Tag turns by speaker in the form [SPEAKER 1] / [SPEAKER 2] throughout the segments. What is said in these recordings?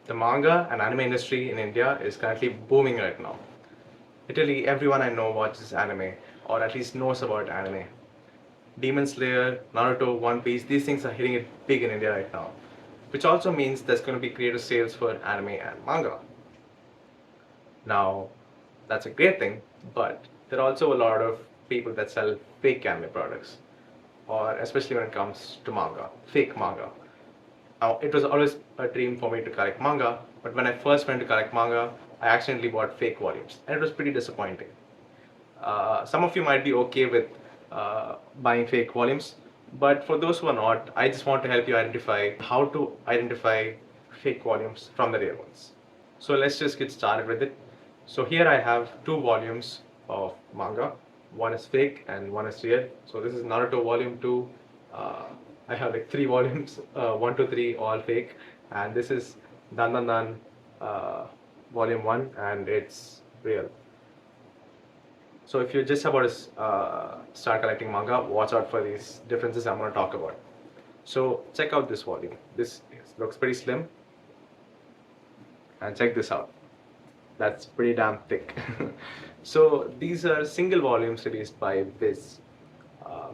[SPEAKER 1] The manga and anime industry in India is currently booming right now. Literally everyone I know watches anime or at least knows about anime. Demon Slayer, Naruto, One Piece, these things are hitting it big in India right now. Which also means there's going to be creative sales for anime and manga. Now, that's a great thing, but there are also a lot of people that sell fake anime products, or especially when it comes to manga, fake manga. Now, it was always a dream for me to collect manga, but when I first went to collect manga, I accidentally bought fake volumes, and it was pretty disappointing. Some of you might be okay with buying fake volumes, but for those who are not, I just want to help you identify how to identify fake volumes from the real ones. So let's just get started with it. So here I have two volumes of manga. One is fake and one is real. So this is Naruto volume 2. I have like three volumes, 1 to 3 all fake. And this is Dan Dan Dan volume 1 and it's real. So if you're just about to start collecting manga, watch out for these differences I'm going to talk about. So check out this volume. This looks pretty slim. And check this out. That's pretty damn thick. So these are single volumes released by Viz.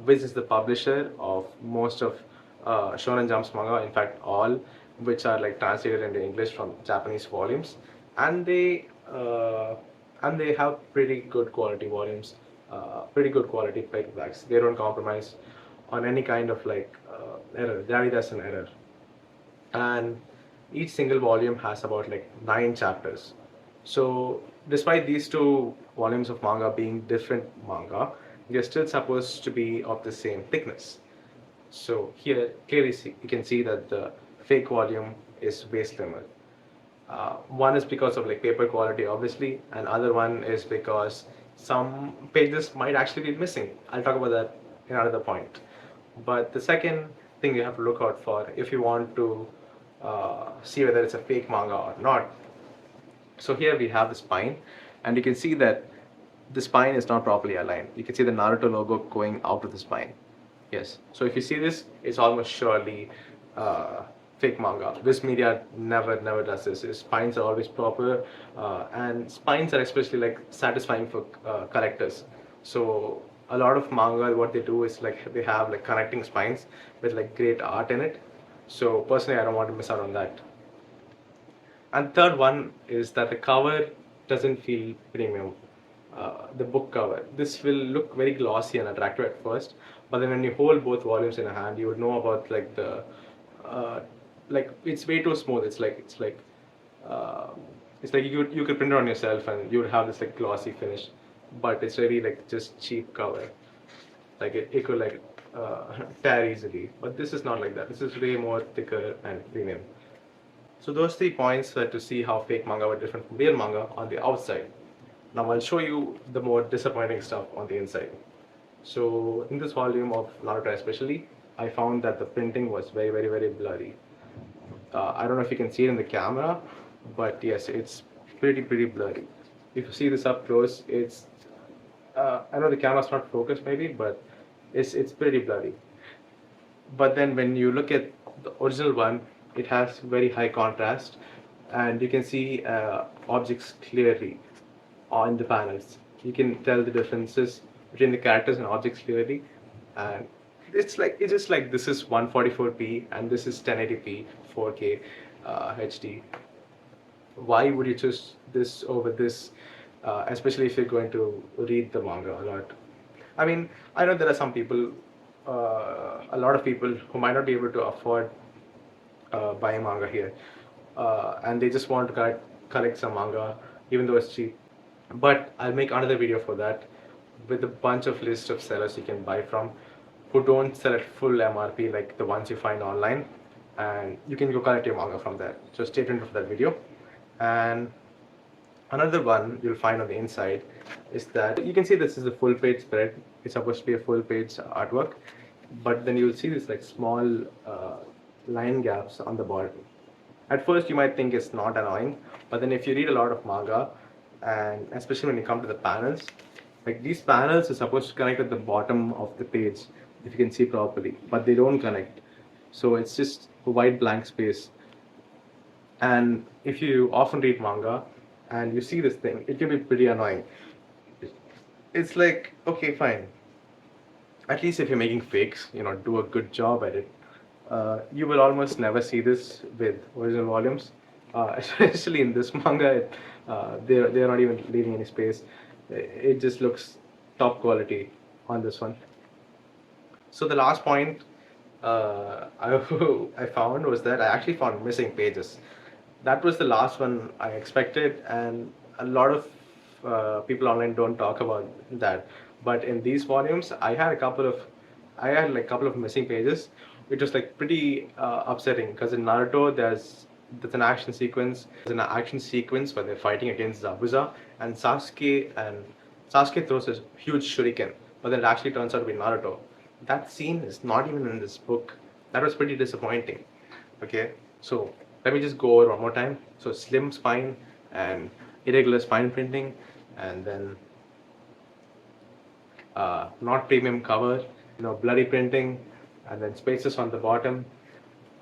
[SPEAKER 1] Viz is the publisher of most of Shonen Jump's manga, in fact all, which are like translated into English from Japanese volumes, and they have pretty good quality volumes, pretty good quality paperbacks. They don't compromise on any kind of like error. Rarely there's an error, and each single volume has about like 9 chapters. So despite these two volumes of manga being different manga, they're still supposed to be of the same thickness. So here clearly you can see that the fake volume is way slimmer. One is because of like paper quality obviously, and other one is because some pages might actually be missing. I'll talk about that in another point. But the second thing you have to look out for if you want to see whether it's a fake manga or not. So here we have the spine, and you can see that the spine is not properly aligned. You can see the Naruto logo going out of the spine. Yes. So if you see this, it's almost surely fake manga. This media never does this. Its spines are always proper, and spines are especially like satisfying for collectors. So a lot of manga, what they do is like they have like connecting spines with like great art in it. So personally, I don't want to miss out on that. And third one is that the cover doesn't feel premium. The book cover. This will look very glossy and attractive at first, but then when you hold both volumes in a hand, you would know about like the like it's way too smooth. Uh, it's like you could print it on yourself and you would have this like glossy finish, but it's really like just cheap cover. Like it could like tear easily, but this is not like that. This is way more thicker and premium. So those 3 points were to see how fake manga were different from real manga on the outside. Now I'll show you the more disappointing stuff on the inside. So in this volume of Naruto especially, I found that the printing was very blurry. I don't know if you can see it in the camera, but yes, it's pretty blurry. If you see this up close, it's I know the camera's not focused maybe, but it's pretty blurry. But then when you look at the original one, it has very high contrast, and you can see objects clearly on the panels. You can tell the differences between the characters and objects clearly, and it's just like this is 144p and this is 1080p 4K HD. Why would you choose this over this, especially if you're going to read the manga a lot? I mean, I know there are some people, a lot of people who might not be able to afford buying manga here, and they just want to collect some manga, even though it's cheap. But I'll make another video for that with a bunch of list of sellers you can buy from who don't sell at full MRP like the ones you find online, and you can go collect your manga from there. So stay tuned for that video. And another one you'll find on the inside is that you can see this is a full page spread. It's supposed to be a full page artwork, but then you'll see this like small line gaps on the bottom. At first you might think it's not annoying, but then if you read a lot of manga, and especially when you come to the panels, like these panels are supposed to connect at the bottom of the page if you can see properly, but they don't connect. So it's just a white blank space. And if you often read manga and you see this thing, it can be pretty annoying. It's like, okay, fine. At least if you're making fakes, do a good job at it. You will almost never see this with original volumes, especially in this manga. They're not even leaving any space. It just looks top quality on this one. So the last point I, I found was that I actually found missing pages. That was the last one I expected, and a lot of people online don't talk about that. But in these volumes, I had like a couple of missing pages, which was like pretty upsetting because in Naruto there's an action sequence. There's an action sequence where they're fighting against Zabuza, and Sasuke throws a huge shuriken, but then it actually turns out to be Naruto. That scene is not even in this book. That was pretty disappointing. Okay, so let me just go over one more time. So slim spine and irregular spine printing, and then not premium cover, blurry printing, and then spaces on the bottom,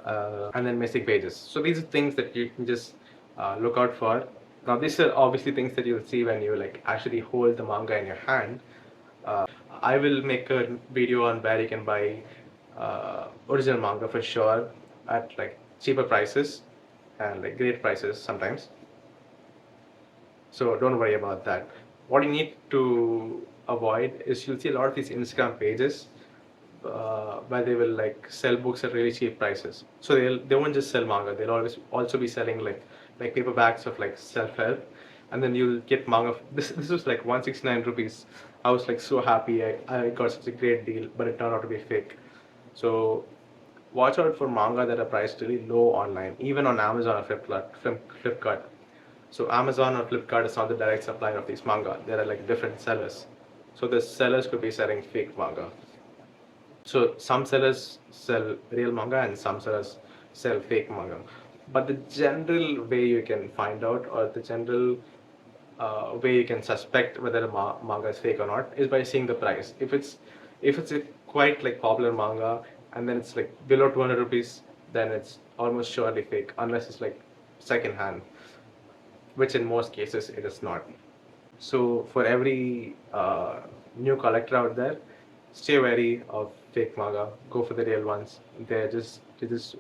[SPEAKER 1] and then missing pages. So these are things that you can just look out for. Now these are obviously things that you'll see when you like actually hold the manga in your hand. I will make a video on where you can buy original manga for sure at like cheaper prices and like great prices sometimes. So don't worry about that. What you need to avoid is you'll see a lot of these Instagram pages where they will like sell books at really cheap prices. So they won't just sell manga. They'll always also be selling like paperbacks of like self-help, and then you'll get manga. This was like 169 rupees. I was like so happy. I got such a great deal, but it turned out to be fake. So watch out for manga that are priced really low online, even on Amazon or Flipkart. So Amazon or Flipkart is not the direct supplier of these manga. There are like different sellers. So the sellers could be selling fake manga. So some sellers sell real manga and some sellers sell fake manga. But the general way you can find out, or the general way you can suspect whether a manga is fake or not, is by seeing the price. If it's a quite like popular manga and then it's like below 200 rupees, then it's almost surely fake unless it's like second hand, which in most cases it is not. So for every new collector out there, stay wary of fake manga. Go for the real ones. They're just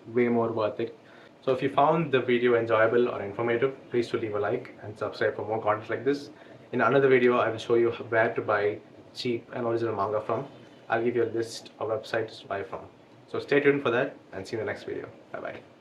[SPEAKER 1] way more worth it. So if you found the video enjoyable or informative, please do leave a like and subscribe for more content like this. In another video, I will show you where to buy cheap and original manga from. I'll give you a list of websites to buy from. So stay tuned for that and see you in the next video. Bye bye.